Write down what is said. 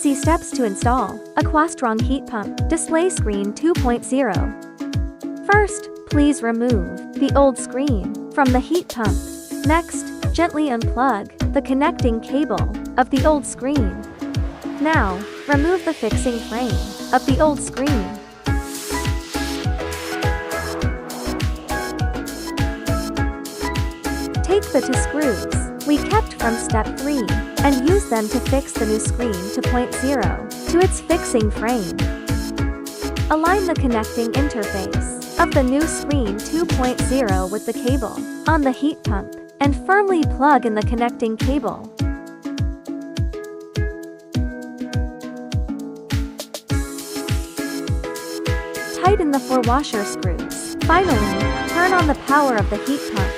Easy steps to install Aquastrong Heat Pump Display Screen 2.0. First, please remove the old screen from the heat pump. Next, gently unplug the connecting cable of the old screen. Now, remove the fixing frame of the old screen. Take the two screws we kept from step 3 and use them to fix the new screen 2.0 to its fixing frame. Align the connecting interface of the new screen 2.0 with the cable on the heat pump and firmly plug in the connecting cable. Tighten the 4 washer screws. Finally, turn on the power of the heat pump